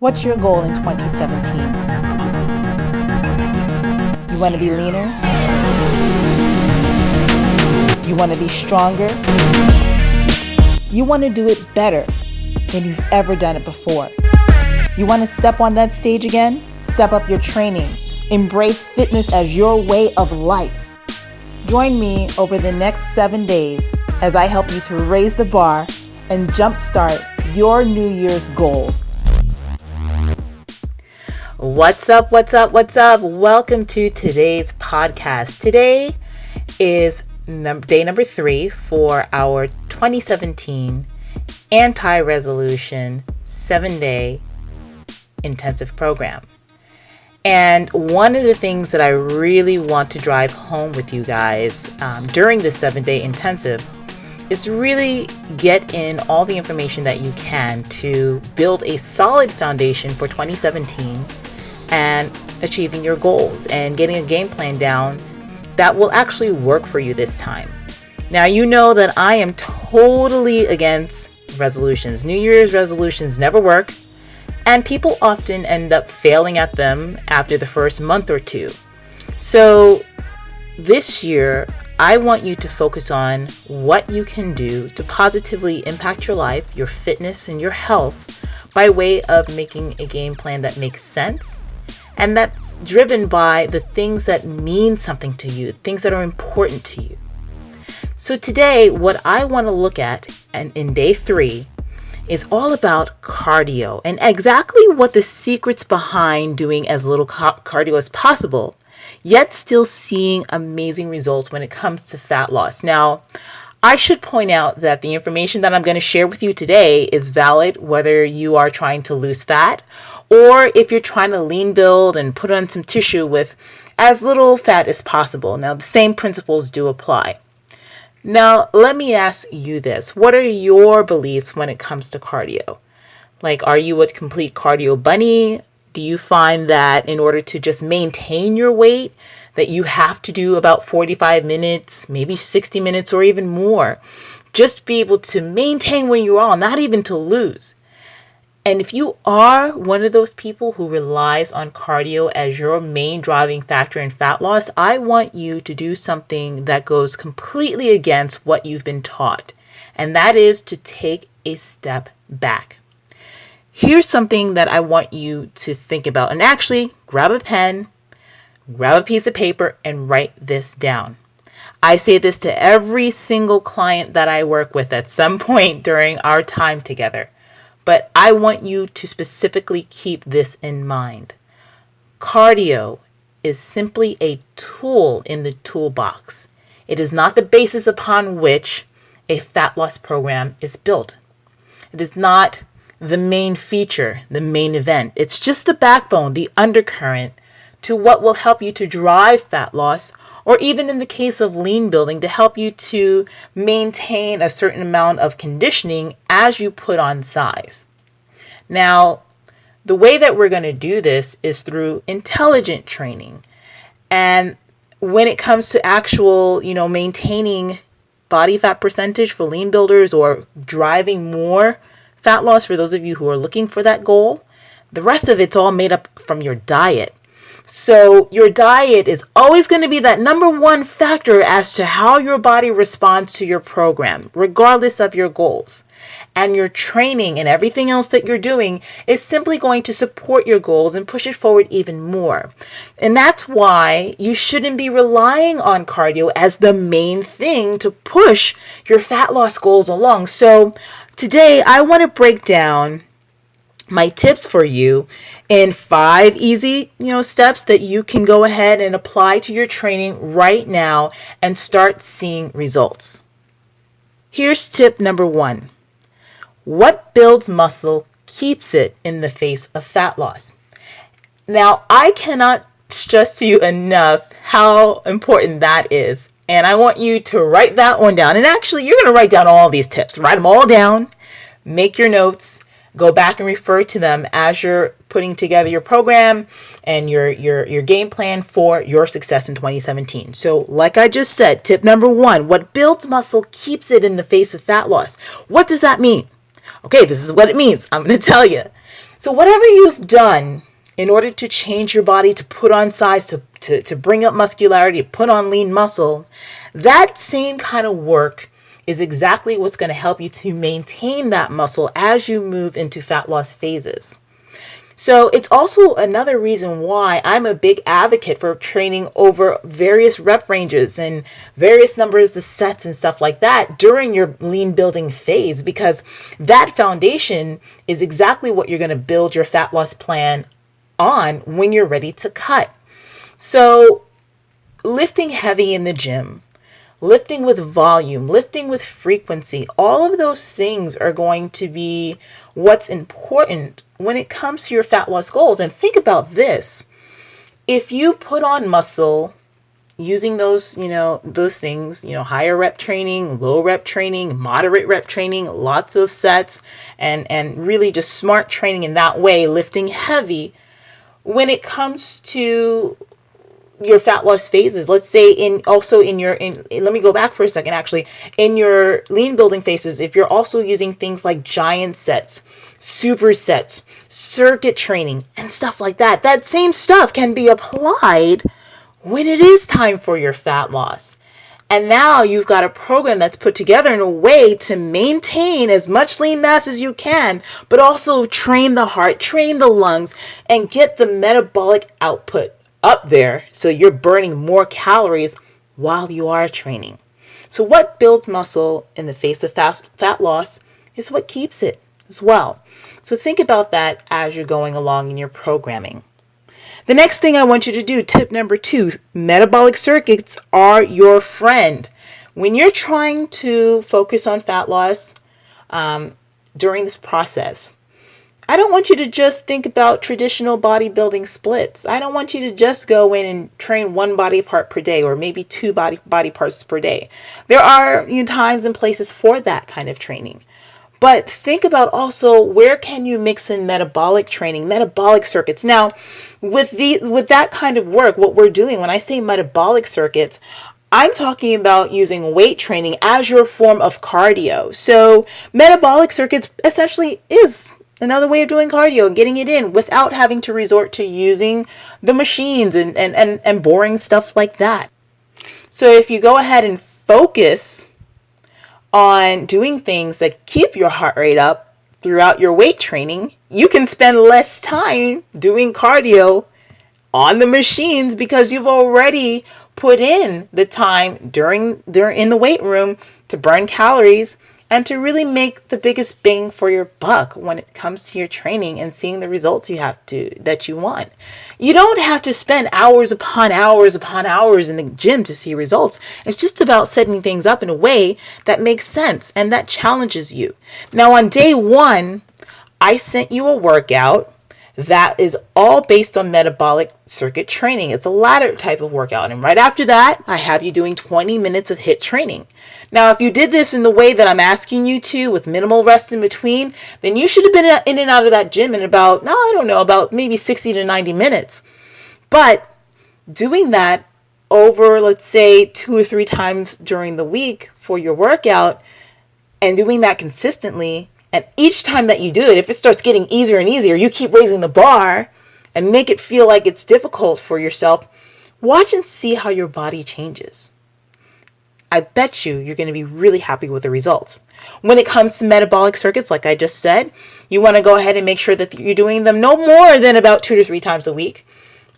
What's your goal in 2017? You want to be leaner? You want to be stronger? You want to do it better than you've ever done it before. You want to step on that stage again? Step up your training. Embrace fitness as your way of life. Join me over the next 7 days as I help you to raise the bar and jumpstart your New Year's goals. What's up? Welcome to today's podcast. Today is day number 3 for our 2017 AntiResolution 7-day intensive program. And one of the things that I really want to drive home with you guys during this 7-day intensive is to really get in all the information that you can to build a solid foundation for 2017 and achieving your goals and getting a game plan down that will actually work for you this time. Now, you know that I am totally against resolutions. New Year's resolutions never work, and people often end up failing at them after the first month or two. So this year, I want you to focus on what you can do to positively impact your life, your fitness, and your health by way of making a game plan that makes sense and that's driven by the things that mean something to you, things that are important to you. So today, what I want to look at and in day 3 is all about cardio and exactly what the secrets behind doing as little cardio as possible, yet still seeing amazing results when it comes to fat loss. Now, I should point out that the information that I'm going to share with you today is valid whether you are trying to lose fat or if you're trying to lean build and put on some tissue with as little fat as possible. Now, the same principles do apply. Now, let me ask you this. What are your beliefs when it comes to cardio? Like, are you a complete cardio bunny? Do you find that in order to just maintain your weight, that you have to do about 45 minutes, maybe 60 minutes or even more, just be able to maintain where you are, not even to lose? And if you are one of those people who relies on cardio as your main driving factor in fat loss, I want you to do something that goes completely against what you've been taught, and that is to take a step back. Here's something that I want you to think about, and actually grab a pen, grab a piece of paper, and write this down. I say this to every single client that I work with at some point during our time together. But I want you to specifically keep this in mind. Cardio is simply a tool in the toolbox. It is not the basis upon which a fat loss program is built. It is not the main feature, the main event. It's just the backbone, the undercurrent to what will help you to drive fat loss, or even in the case of lean building, to help you to maintain a certain amount of conditioning as you put on size. Now, the way that we're going to do this is through intelligent training. And when it comes to actual, maintaining body fat percentage for lean builders or driving more fat loss for those of you who are looking for that goal, the rest of it's all made up from your diet. So your diet is always going to be that number one factor as to how your body responds to your program, regardless of your goals. And your training and everything else that you're doing is simply going to support your goals and push it forward even more. And that's why you shouldn't be relying on cardio as the main thing to push your fat loss goals along. So today I want to break down my tips for you in 5 easy, steps that you can go ahead and apply to your training right now and start seeing results. Here's tip number 1. What builds muscle keeps it in the face of fat loss? Now, I cannot stress to you enough how important that is. And I want you to write that one down. And actually, you're going to write down all these tips. Write them all down. Make your notes. Go back and refer to them as you're putting together your program and your game plan for your success in 2017. So like I just said, tip number 1, what builds muscle keeps it in the face of fat loss. What does that mean? Okay, this is what it means. I'm going to tell you. So whatever you've done in order to change your body, to put on size, to bring up muscularity, to put on lean muscle, that same kind of work is exactly what's going to help you to maintain that muscle as you move into fat loss phases. So it's also another reason why I'm a big advocate for training over various rep ranges and various numbers of sets and stuff like that during your lean building phase, because that foundation is exactly what you're going to build your fat loss plan on when you're ready to cut. So lifting heavy in the gym, lifting with volume, lifting with frequency, all of those things are going to be what's important when it comes to your fat loss goals. And think about this. If you put on muscle using those things, higher rep training, low rep training, moderate rep training, lots of sets, and really just smart training in that way, lifting heavy, when it comes to your fat loss phases, let's say let me go back for a second, actually, in your lean building phases, if you're also using things like giant sets, supersets, circuit training, and stuff like that, that same stuff can be applied when it is time for your fat loss. And now you've got a program that's put together in a way to maintain as much lean mass as you can, but also train the heart, train the lungs, and get the metabolic output up there so you're burning more calories while you are training. So what builds muscle in the face of fat loss is what keeps it as well. So think about that as you're going along in your programming. The next thing I want you to do, tip number 2, metabolic circuits are your friend. When you're trying to focus on fat loss during this process, I don't want you to just think about traditional bodybuilding splits. I don't want you to just go in and train one body part per day or maybe 2 body parts per day. There are times and places for that kind of training. But think about also, where can you mix in metabolic training, metabolic circuits? Now, with that kind of work, what we're doing, when I say metabolic circuits, I'm talking about using weight training as your form of cardio. So metabolic circuits essentially is another way of doing cardio, getting it in without having to resort to using the machines and boring stuff like that. So if you go ahead and focus on doing things that keep your heart rate up throughout your weight training, you can spend less time doing cardio on the machines because you've already put in the time in the weight room to burn calories and to really make the biggest bang for your buck when it comes to your training and seeing the results that you want. You don't have to spend hours upon hours upon hours in the gym to see results. It's just about setting things up in a way that makes sense and that challenges you. Now, on day 1, I sent you a workout that is all based on metabolic circuit training. It's a ladder type of workout. And right after that, I have you doing 20 minutes of HIIT training. Now, if you did this in the way that I'm asking you to, with minimal rest in between, then you should have been in and out of that gym in about maybe 60 to 90 minutes. But doing that over, let's say, 2 or 3 times during the week for your workout, and doing that consistently, and each time that you do it, if it starts getting easier and easier, you keep raising the bar and make it feel like it's difficult for yourself. Watch and see how your body changes. I bet you're going to be really happy with the results. When it comes to metabolic circuits, like I just said, you want to go ahead and make sure that you're doing them no more than about 2 to 3 times a week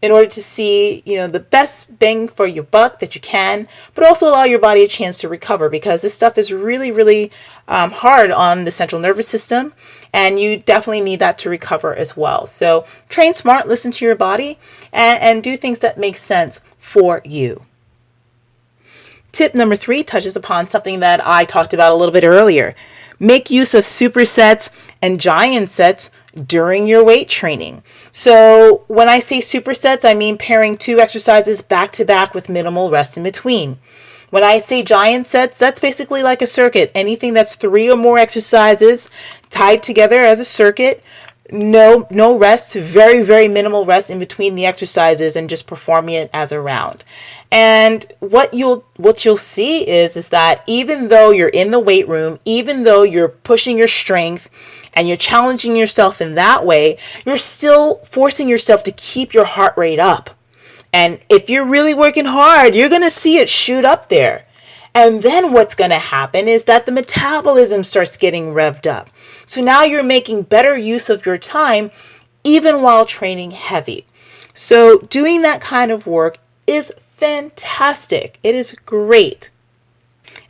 in order to see, the best bang for your buck that you can, but also allow your body a chance to recover, because this stuff is really, really hard on the central nervous system, and you definitely need that to recover as well. So train smart, listen to your body, and do things that make sense for you. Tip number 3 touches upon something that I talked about a little bit earlier. Make use of supersets and giant sets during your weight training. So when I say supersets, I mean pairing 2 exercises back to back with minimal rest in between. When I say giant sets, that's basically like a circuit. Anything that's 3 or more exercises tied together as a circuit. No rest, very, very minimal rest in between the exercises, and just performing it as a round. And what you'll see is that even though you're in the weight room, even though you're pushing your strength and you're challenging yourself in that way, you're still forcing yourself to keep your heart rate up. And if you're really working hard, you're going to see it shoot up there. And then what's going to happen is that the metabolism starts getting revved up. So now you're making better use of your time even while training heavy. So doing that kind of work is fantastic. It is great.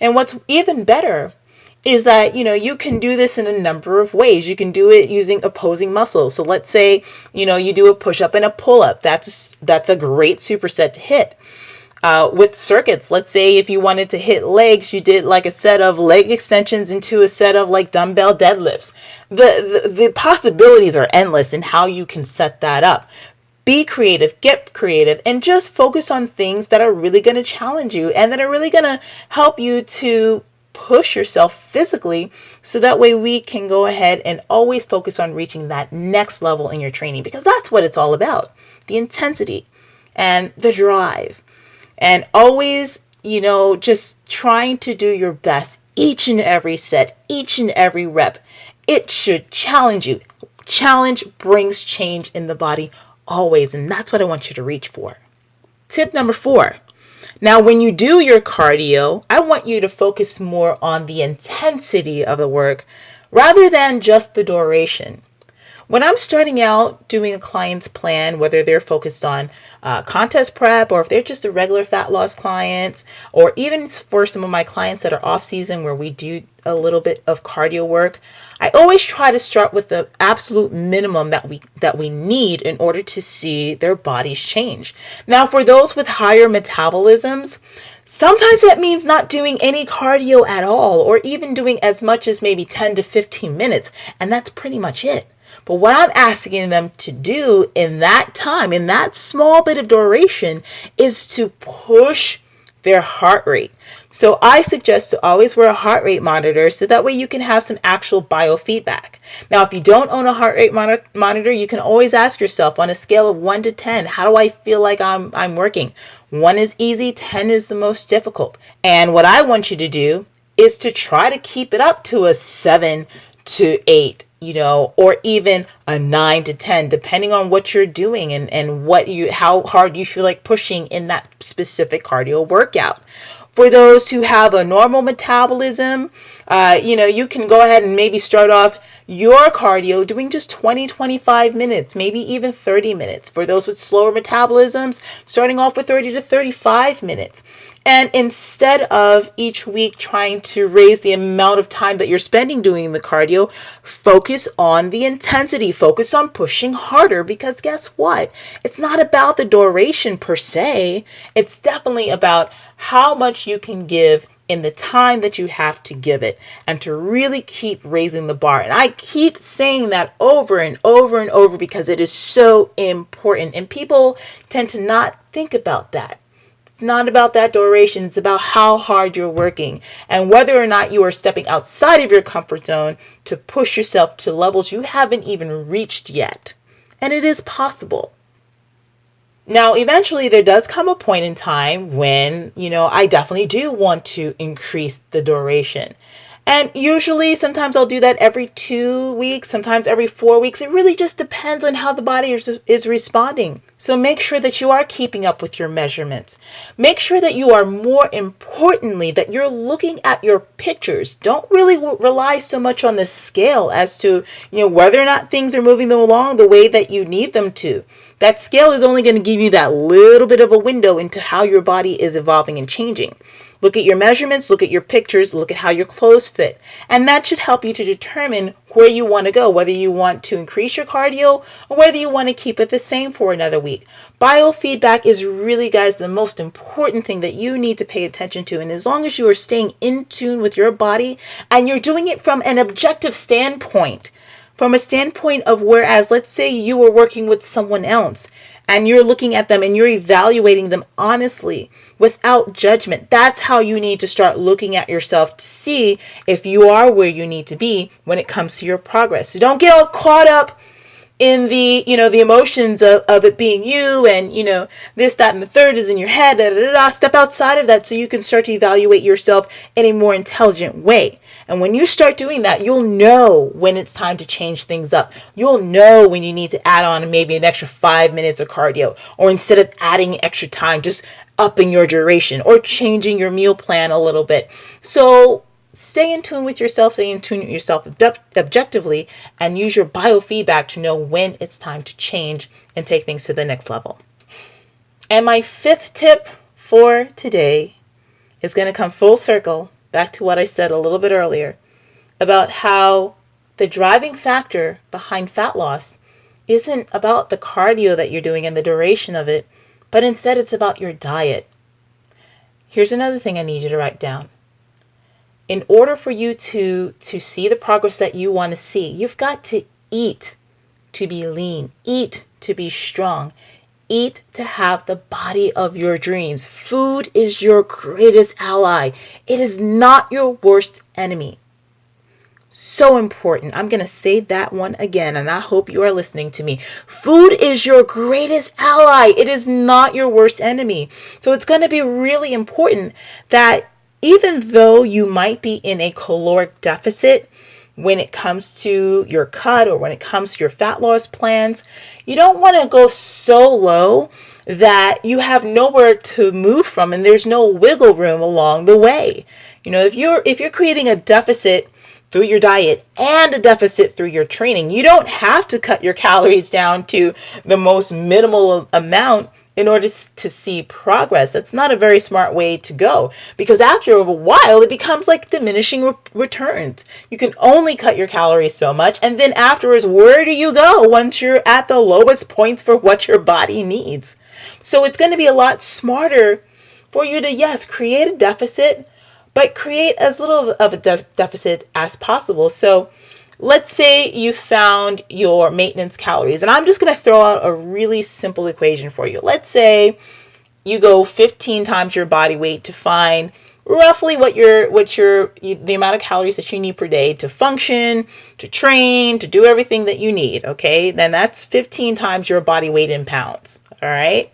And what's even better is that, you can do this in a number of ways. You can do it using opposing muscles. So let's say, you do a push-up and a pull-up. That's a great superset to hit. With circuits, let's say if you wanted to hit legs, you did like a set of leg extensions into a set of like dumbbell deadlifts. The possibilities are endless in how you can set that up. Be creative, get creative, and just focus on things that are really going to challenge you and that are really going to help you to push yourself physically, so that way we can go ahead and always focus on reaching that next level in your training, because that's what it's all about. The intensity and the drive, and always, just trying to do your best each and every set, each and every rep. It should challenge you. Challenge brings change in the body always, and that's what I want you to reach for. Tip number 4. Now, when you do your cardio, I want you to focus more on the intensity of the work rather than just the duration. When I'm starting out doing a client's plan, whether they're focused on contest prep or if they're just a regular fat loss client, or even for some of my clients that are off season where we do a little bit of cardio work, I always try to start with the absolute minimum that we need in order to see their bodies change. Now, for those with higher metabolisms, sometimes that means not doing any cardio at all, or even doing as much as maybe 10 to 15 minutes, and that's pretty much it. But what I'm asking them to do in that time, in that small bit of duration, is to push their heart rate. So I suggest to always wear a heart rate monitor, so that way you can have some actual biofeedback. Now, if you don't own a heart rate monitor, you can always ask yourself on a scale of 1 to 10, how do I feel like I'm working? 1 is easy, 10 is the most difficult. And what I want you to do is to try to keep it up to a 7 to 8. Or even a 9 to 10, depending on what you're doing and how hard you feel like pushing in that specific cardio workout. For those who have a normal metabolism, you can go ahead and maybe start off your cardio doing just 20, 25 minutes, maybe even 30 minutes. For those with slower metabolisms, starting off with 30 to 35 minutes. And instead of each week trying to raise the amount of time that you're spending doing the cardio, focus on the intensity, focus on pushing harder, because guess what? It's not about the duration per se. It's definitely about how much you can give in the time that you have to give it, and to really keep raising the bar. And I keep saying that over and over and over because it is so important, and people tend to not think about that. It's not about that duration. It's about how hard you're working and whether or not you are stepping outside of your comfort zone to push yourself to levels you haven't even reached yet. And it is possible. Now, eventually there does come a point in time when, I definitely do want to increase the duration. And usually, sometimes I'll do that every 2 weeks, sometimes every 4 weeks. It really just depends on how the body is responding. So make sure that you are keeping up with your measurements. Make sure that you are, more importantly, that you're looking at your pictures. Don't really rely so much on the scale as to, whether or not things are moving them along the way that you need them to. That scale is only going to give you that little bit of a window into how your body is evolving and changing. Look at your measurements, look at your pictures, look at how your clothes fit. And that should help you to determine where you want to go, whether you want to increase your cardio or whether you want to keep it the same for another week. Biofeedback is really, guys, the most important thing that you need to pay attention to. And as long as you are staying in tune with your body and you're doing it from an objective standpoint, from a standpoint of, whereas let's say you were working with someone else and you're looking at them and you're evaluating them honestly without judgment. That's how you need to start looking at yourself to see if you are where you need to be when it comes to your progress. So don't get all caught up in the emotions of it being you and, this, that, and the third is in your head. Step outside of that so you can start to evaluate yourself in a more intelligent way. And when you start doing that, you'll know when it's time to change things up. You'll know when you need to add on maybe an extra 5 minutes of cardio, or instead of adding extra time, just upping your duration or changing your meal plan a little bit. So stay in tune with yourself, stay in tune with yourself objectively, and use your biofeedback to know when it's time to change and take things to the next level. And my fifth tip for today is going to come full circle back to what I said a little bit earlier about how the driving factor behind fat loss isn't about the cardio that you're doing and the duration of it, but instead it's about your diet. Here's another thing I need you to write down. In order for you to see the progress that you want to see, you've got to eat to be lean, eat to be strong, eat to have the body of your dreams. Food is your greatest ally. It is not your worst enemy. So important. I'm going to say that one again, and I hope you are listening to me. Food is your greatest ally. It is not your worst enemy. So it's going to be really important that even though you might be in a caloric deficit when it comes to your cut or when it comes to your fat loss plans, you don't want to go so low that you have nowhere to move from and there's no wiggle room along the way. You know, if you're creating a deficit through your diet and a deficit through your training, you don't have to cut your calories down to the most minimal amount in order to see progress. That's not a very smart way to go, because after a while it becomes like diminishing returns. You can only cut your calories so much, and then afterwards, where do you go once you're at the lowest points for what your body needs? So it's going to be a lot smarter for you to, yes, create a deficit, but create as little of a deficit as possible. So let's say you found your maintenance calories, and I'm just going to throw out a really simple equation for you. Let's say you go 15 times your body weight to find roughly the amount of calories that you need per day to function, to train, to do everything that you need. Okay, then that's 15 times your body weight in pounds. All right.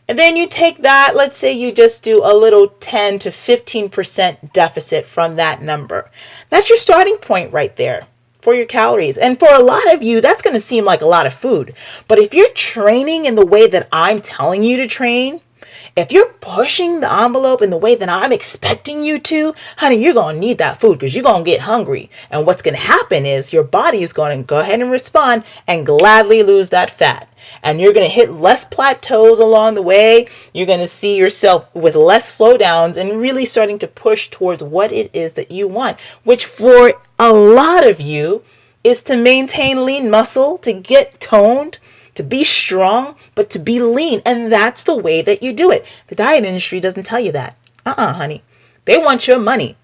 And then you take that, let's say you just do a little 10 to 15% deficit from that number. That's your starting point right there for your calories. And for a lot of you, that's going to seem like a lot of food. But if you're training in the way that I'm telling you to train, if you're pushing the envelope in the way that I'm expecting you to, honey, you're going to need that food because you're going to get hungry. And what's going to happen is your body is going to go ahead and respond and gladly lose that fat. And you're going to hit less plateaus along the way. You're going to see yourself with less slowdowns and really starting to push towards what it is that you want, which for a lot of you is to maintain lean muscle, to get toned, to be strong, but to be lean. And that's the way that you do it. The diet industry doesn't tell you that. Honey. They want your money.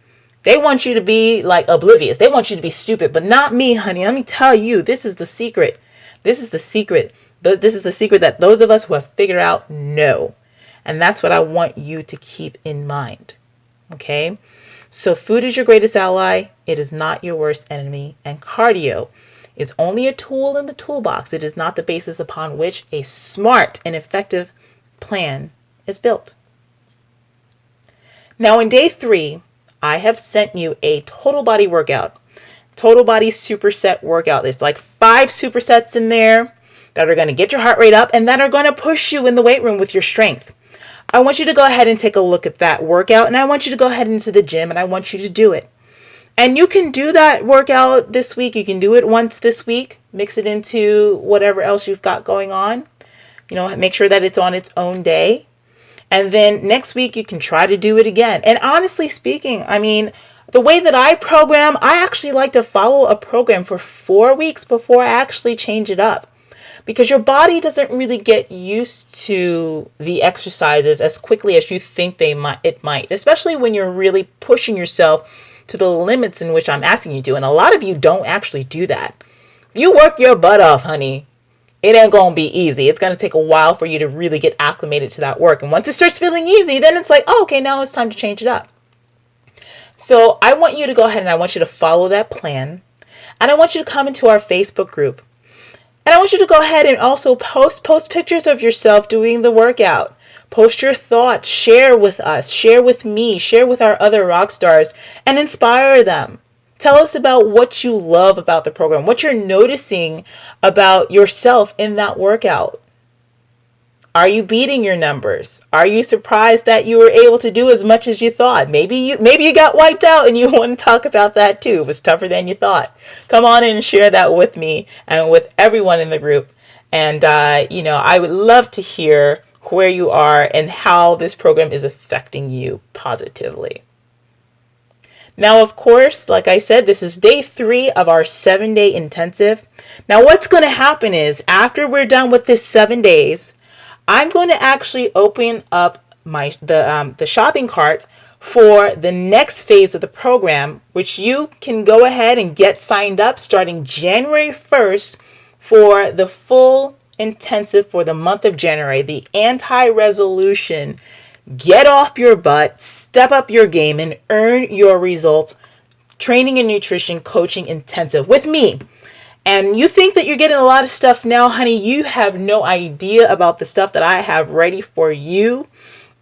They want you to be like oblivious. They want you to be stupid, but not me, honey. Let me tell you, this is the secret. This is the secret. This is the secret that those of us who have figured out know. And that's what I want you to keep in mind. Okay? So food is your greatest ally. It is not your worst enemy. And cardio is only a tool in the toolbox. It is not the basis upon which a smart and effective plan is built. Now, in day 3, I have sent you a total body workout, total body superset workout. There's like 5 supersets in there that are going to get your heart rate up and that are going to push you in the weight room with your strength. I want you to go ahead and take a look at that workout, and I want you to go ahead into the gym, and I want you to do it. And you can do that workout this week. You can do it once this week. Mix it into whatever else you've got going on. You know, make sure that it's on its own day. And then next week you can try to do it again. And honestly speaking, I mean, the way that I program, I actually like to follow a program for 4 weeks before I actually change it up. Because your body doesn't really get used to the exercises as quickly as you think it might, especially when you're really pushing yourself to the limits in which I'm asking you to. And a lot of you don't actually do that. If you work your butt off, honey, it ain't going to be easy. It's going to take a while for you to really get acclimated to that work. And once it starts feeling easy, then it's like, oh, okay, now it's time to change it up. So I want you to go ahead and I want you to follow that plan. And I want you to come into our Facebook group. And I want you to go ahead and also post pictures of yourself doing the workout. Post your thoughts, share with us, share with me, share with our other rock stars, and inspire them. Tell us about what you love about the program, what you're noticing about yourself in that workout. Are you beating your numbers? Are you surprised that you were able to do as much as you thought? Maybe you got wiped out and you want to talk about that too. It was tougher than you thought. Come on in and share that with me and with everyone in the group. And, I would love to hear where you are and how this program is affecting you positively. Now, of course, like I said, this is day 3 of our 7-day intensive. Now, what's going to happen is after we're done with this 7 days, I'm going to actually open up the shopping cart for the next phase of the program, which you can go ahead and get signed up starting January 1st for the full intensive for the month of January, the AntiResolution Get Off Your Butt, Step Up Your Game, and Earn Your Results Training and Nutrition Coaching Intensive with me. And you think that you're getting a lot of stuff now, honey. You have no idea about the stuff that I have ready for you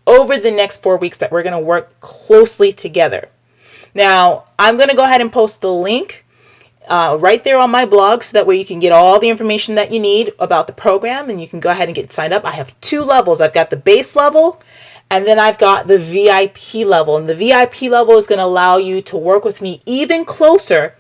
over the next 4 weeks that we're going to work closely together. Now, I'm going to go ahead and post the link right there on my blog so that way you can get all the information that you need about the program and you can go ahead and get signed up. I have 2 levels. I've got the base level and then I've got the VIP level. And the VIP level is going to allow you to work with me even closer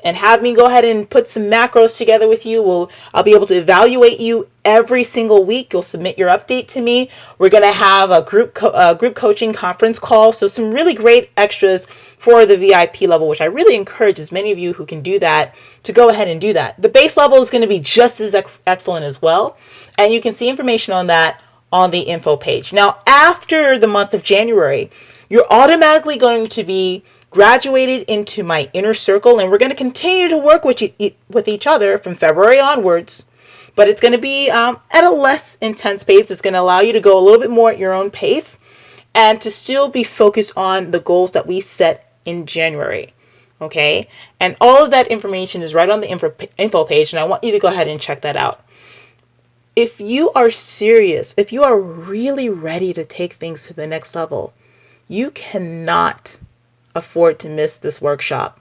and have me go ahead and put some macros together with you. I'll be able to evaluate you every single week. You'll submit your update to me. We're going to have a group coaching conference call. So some really great extras for the VIP level, which I really encourage as many of you who can do that to go ahead and do that. The base level is going to be just as excellent as well. And you can see information on that on the info page. Now, after the month of January, you're automatically going to be graduated into my inner circle, and we're going to continue to work with each other from February onwards, but it's going to be at a less intense pace. It's going to allow you to go a little bit more at your own pace and to still be focused on the goals that we set in January. Okay, and all of that information is right on the info page, and I want you to go ahead and check that out. If you are serious, if you are really ready to take things to the next level, you cannot afford to miss this workshop.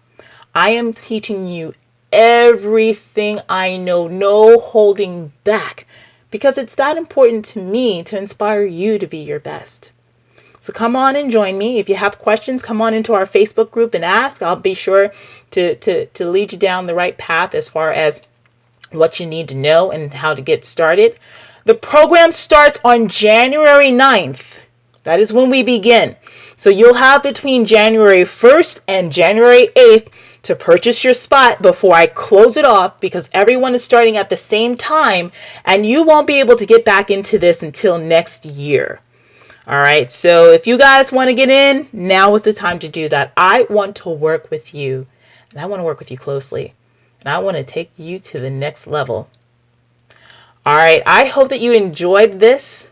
I am teaching you everything I know, no holding back, because it's that important to me to inspire you to be your best. So come on and join me. If you have questions, come on into our Facebook group and ask. I'll be sure to lead you down the right path as far as what you need to know and how to get started. The program starts on January 9th. That is when we begin. So you'll have between January 1st and January 8th to purchase your spot before I close it off, because everyone is starting at the same time and you won't be able to get back into this until next year. All right. So if you guys want to get in, now is the time to do that. I want to work with you and I want to work with you closely and I want to take you to the next level. All right. I hope that you enjoyed this.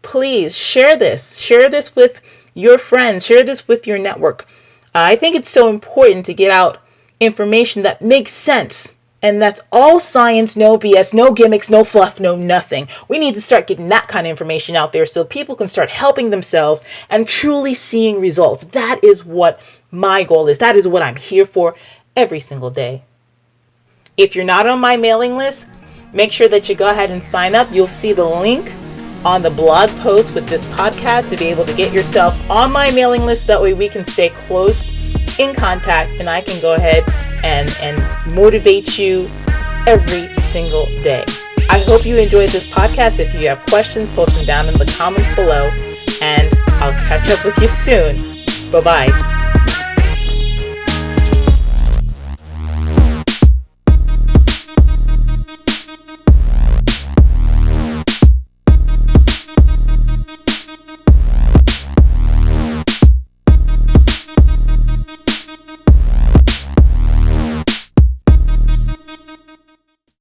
Please share this. Share this with your friends. Share this with your network. I think it's so important to get out information that makes sense. And that's all science, no BS, no gimmicks, no fluff, no nothing. We need to start getting that kind of information out there so people can start helping themselves and truly seeing results. That is what my goal is. That is what I'm here for every single day. If you're not on my mailing list, make sure that you go ahead and sign up. You'll see the link on the blog post with this podcast to be able to get yourself on my mailing list. That way we can stay close in contact and I can go ahead and motivate you every single day. I hope you enjoyed this podcast. If you have questions, post them down in the comments below and I'll catch up with you soon. Bye-bye.